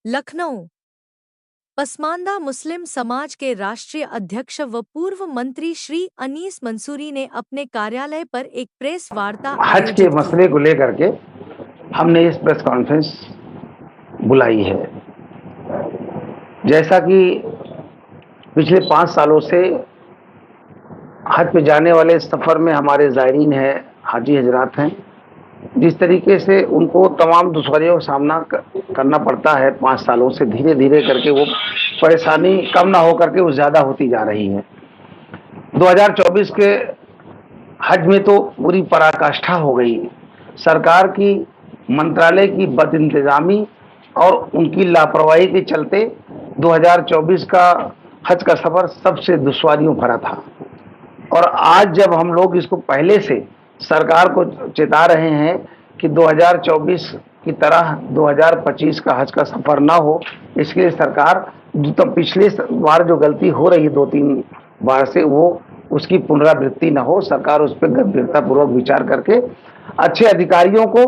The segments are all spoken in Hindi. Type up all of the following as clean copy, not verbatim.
लखनऊ। पसमानदा मुस्लिम समाज के राष्ट्रीय अध्यक्ष व पूर्व मंत्री श्री अनीस मंसूरी ने अपने कार्यालय पर एक प्रेस वार्ता हज के आयोजित की। मसले को लेकर के हमने इस प्रेस कॉन्फ्रेंस बुलाई है। जैसा कि पिछले 5 सालों से हज पे जाने वाले सफ़र में हमारे ज़ायरीन हैं, हाजी हजरात हैं, जिस तरीके से उनको तमाम दुश्वारियों का सामना करना पड़ता है 5 सालों से, धीरे धीरे करके वो परेशानी कम ना हो करके वो ज़्यादा होती जा रही है। 2024 के हज में तो पूरी पराकाष्ठा हो गई। सरकार की, मंत्रालय की बदइंतजामी और उनकी लापरवाही के चलते 2024 का हज का सफ़र सबसे दुश्वारियों भरा था। और आज जब हम लोग इसको पहले से सरकार को चेता रहे हैं कि 2024 की तरह 2025 का हज का सफ़र ना हो, इसके लिए सरकार तो पिछले बार जो गलती हो रही है 2-3 बार से, वो उसकी पुनरावृत्ति न हो। सरकार उस पर गंभीरतापूर्वक विचार करके अच्छे अधिकारियों को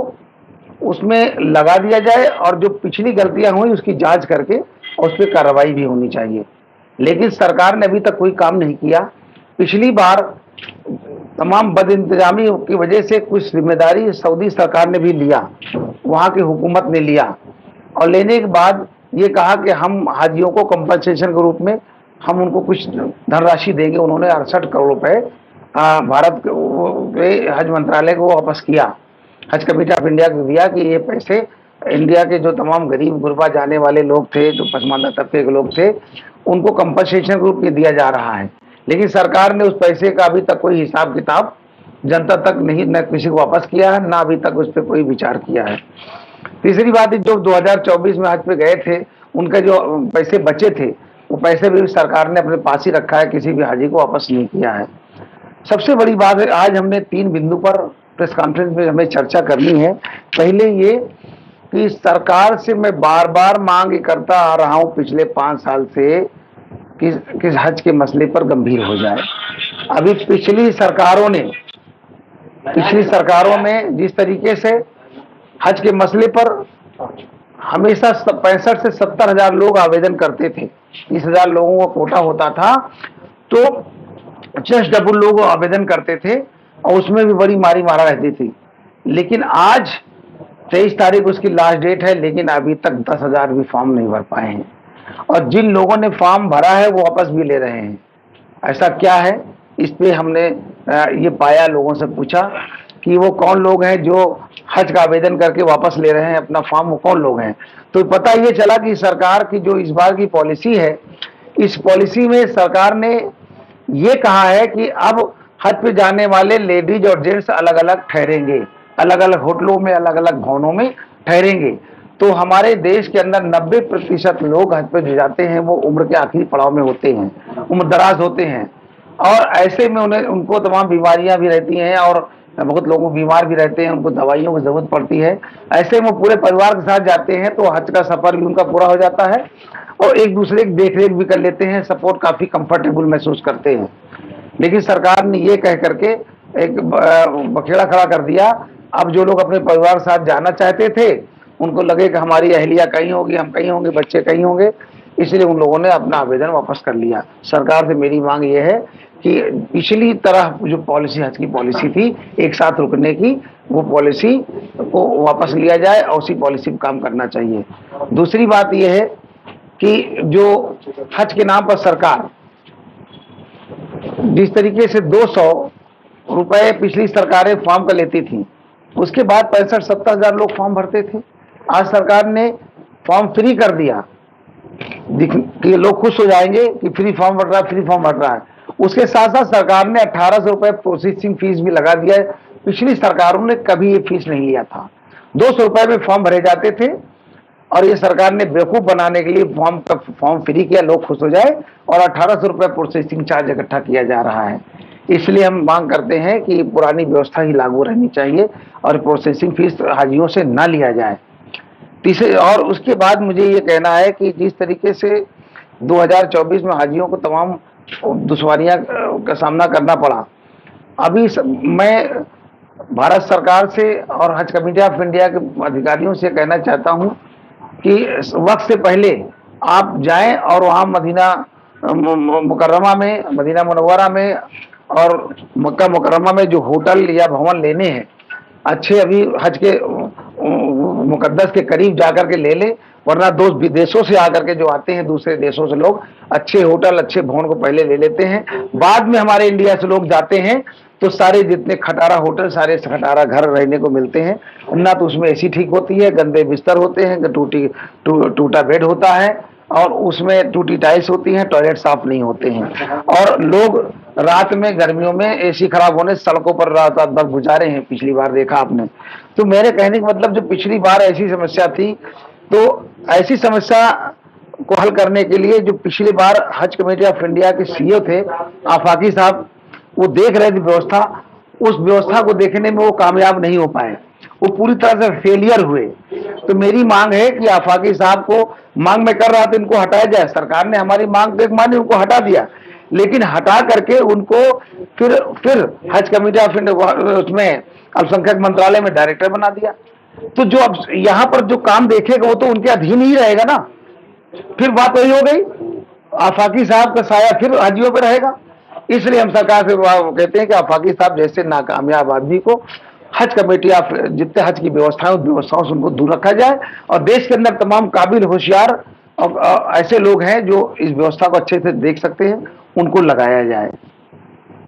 उसमें लगा दिया जाए और जो पिछली गलतियां हुई उसकी जांच करके उस पर कार्रवाई भी होनी चाहिए। लेकिन सरकार ने अभी तक कोई काम नहीं किया। पिछली बार तमाम बदइंतजामी की वजह से कुछ जिम्मेदारी सऊदी सरकार ने भी लिया, वहाँ की हुकूमत ने लिया, और लेने के बाद ये कहा कि हम हाजियों को कंपनसेशन के रूप में हम उनको कुछ धनराशि देंगे। उन्होंने 68 करोड़ रुपए भारत के हज मंत्रालय को वापस किया, हज कमेटी ऑफ इंडिया को दिया कि ये पैसे इंडिया के जो तमाम गरीब गुरबा जाने वाले लोग थे, जो पसमानदा तबके के लोग थे, उनको कंपनसेशन के रूप में दिया जा रहा है। लेकिन सरकार ने उस पैसे का अभी तक कोई हिसाब किताब जनता तक नहीं, न किसी को वापस किया है, ना अभी तक उस पर कोई विचार किया है। तीसरी बात है, जो 2024 में हज पे गए थे, उनके जो पैसे बचे थे, वो पैसे भी सरकार ने अपने पास ही रखा है, किसी भी हाजी को वापस नहीं किया है। सबसे बड़ी बात है, आज हमने 3 बिंदु पर प्रेस कॉन्फ्रेंस में हमें चर्चा करनी है। पहले ये कि सरकार से मैं बार बार मांग करता आ रहा हूं पिछले 5 साल से कि हज के मसले पर गंभीर हो जाए। अभी पिछली सरकारों में जिस तरीके से हज के मसले पर हमेशा 65 से 70 हजार लोग आवेदन करते थे, 30,000 लोगों का कोटा होता था, तो 60 डबल लोग आवेदन करते थे और उसमें भी बड़ी मारी मारा रहती थी। लेकिन आज 23 तारीख उसकी लास्ट डेट है, लेकिन अभी तक 10,000 भी फॉर्म नहीं भर पाए हैं, और जिन लोगों ने फॉर्म भरा है वो वापस भी ले रहे हैं। ऐसा क्या है? इस पे हमने ये पाया, लोगों से पूछा कि वो कौन लोग हैं जो हज का आवेदन करके वापस ले रहे हैं अपना फॉर्म, वो कौन लोग हैं। तो पता ये चला कि सरकार की जो इस बार की पॉलिसी है, इस पॉलिसी में सरकार ने ये कहा है कि अब हज पे जाने वाले लेडीज और जेंट्स अलग अलग ठहरेंगे, अलग अलग होटलों में, अलग अलग भवनों में ठहरेंगे। तो हमारे देश के अंदर 90% लोग हज पे जो जाते हैं वो उम्र के आखिरी पड़ाव में होते हैं, उम्र दराज होते हैं, और ऐसे में उनको तमाम बीमारियां भी रहती हैं और बहुत लोग बीमार भी रहते हैं, उनको दवाइयों की जरूरत पड़ती है। ऐसे में पूरे परिवार के साथ जाते हैं तो हज का सफर भी उनका पूरा हो जाता है और एक दूसरे की देखरेख भी कर लेते हैं, सपोर्ट काफी कंफर्टेबल महसूस करते हैं। लेकिन सरकार ने ये कह करके एक बखेड़ा खड़ा कर दिया। अब जो लोग अपने परिवार के साथ जाना चाहते थे, उनको लगे कि हमारी अहलिया कहीं होगी, हम कहीं होंगे, बच्चे कहीं होंगे, इसलिए उन लोगों ने अपना आवेदन वापस कर लिया। सरकार से मेरी मांग ये है कि पिछली तरह जो पॉलिसी, हज की पॉलिसी थी एक साथ रुकने की, वो पॉलिसी को वापस लिया जाए और उसी पॉलिसी पर काम करना चाहिए। दूसरी बात यह है कि जो हज के नाम पर सरकार जिस तरीके से 200 रुपए पिछली सरकारें फॉर्म का लेती थी, उसके बाद 65-70 हजार लोग फॉर्म भरते थे। आज सरकार ने फॉर्म फ्री कर दिया कि लोग खुश हो जाएंगे कि फ्री फॉर्म भर रहा है, फ्री फॉर्म भर रहा है। उसके साथ साथ सरकार ने 1800 रुपए प्रोसेसिंग फीस भी लगा दिया है। पिछली सरकारों ने कभी ये फीस नहीं लिया था। 200 रुपए में फॉर्म भरे जाते थे और ये सरकार ने बेवकूफ बनाने के लिए फॉर्म फ्री किया, लोग खुश हो जाए, और 1800 रुपए प्रोसेसिंग चार्ज इकट्ठा किया जा रहा है। इसलिए हम मांग करते हैं कि पुरानी व्यवस्था ही लागू रहनी चाहिए और प्रोसेसिंग फीस हाजियों से ना लिया जाए। तीसरे, और उसके बाद मुझे ये कहना है कि जिस तरीके से 2024 में हाजियों को तमाम दुश्वारियां का सामना करना पड़ा, अभी मैं भारत सरकार से और हज कमेटी ऑफ इंडिया के अधिकारियों से कहना चाहता हूं कि वक्त से पहले आप जाएं और वहाँ मदीना मुकर्रमा में, मदीना मुनव्वरा में और मक्का मुकर्रमा में जो होटल या भवन लेने हैं अच्छे, अभी हज के मुकद्दस के करीब जाकर के ले लें, वरना दोस्त विदेशों से आकर के जो आते हैं दूसरे देशों से लोग अच्छे होटल अच्छे भवन को पहले ले लेते हैं, बाद में हमारे इंडिया से लोग जाते हैं तो सारे जितने खटारा होटल, सारे खटारा घर रहने को मिलते हैं, ना तो उसमें एसी ठीक होती है, गंदे बिस्तर होते हैं, टूटा बेड होता है और उसमें टूटी टाइल्स होती हैं, टॉयलेट साफ नहीं होते हैं और लोग रात में गर्मियों में एसी खराब होने सड़कों पर रात रात भर गुजारे हैं, पिछली बार देखा आपने। तो मेरे कहने का मतलब जो पिछली बार ऐसी समस्या थी, तो ऐसी समस्या को हल करने के लिए जो पिछली बार हज कमेटी ऑफ इंडिया के सीईओ थे आफाकी साहब, वो देख रहे थे व्यवस्था, उस व्यवस्था को देखने में वो कामयाब नहीं हो पाए, वो पूरी तरह से फेलियर हुए। तो मेरी मांग है कि आफाकी साहब को, मांग में कर रहा था इनको हटाया जाए, सरकार ने हमारी मांग देख मानी, उनको हटा दिया, लेकिन हटा करके उनको फिर हज कमेटी ऑफ इंडिया उसमें अल्पसंख्यक मंत्रालय में डायरेक्टर बना दिया। तो जो अब यहाँ पर जो काम देखेगा वो तो उनके अधीन ही रहेगा ना, फिर बात वही हो गई, आफाकी साहब का साया फिर हाजियों पर रहेगा। इसलिए हम सरकार से कहते हैं कि आफाकी साहब जैसे नाकामयाब आदमी को हज कमेटी ऑफ जितने हज की व्यवस्थाएं, उस व्यवस्थाओं से उनको दूर रखा जाए और देश के अंदर तमाम काबिल होशियार और ऐसे लोग हैं जो इस व्यवस्था को अच्छे से देख सकते हैं, उनको लगाया जाए।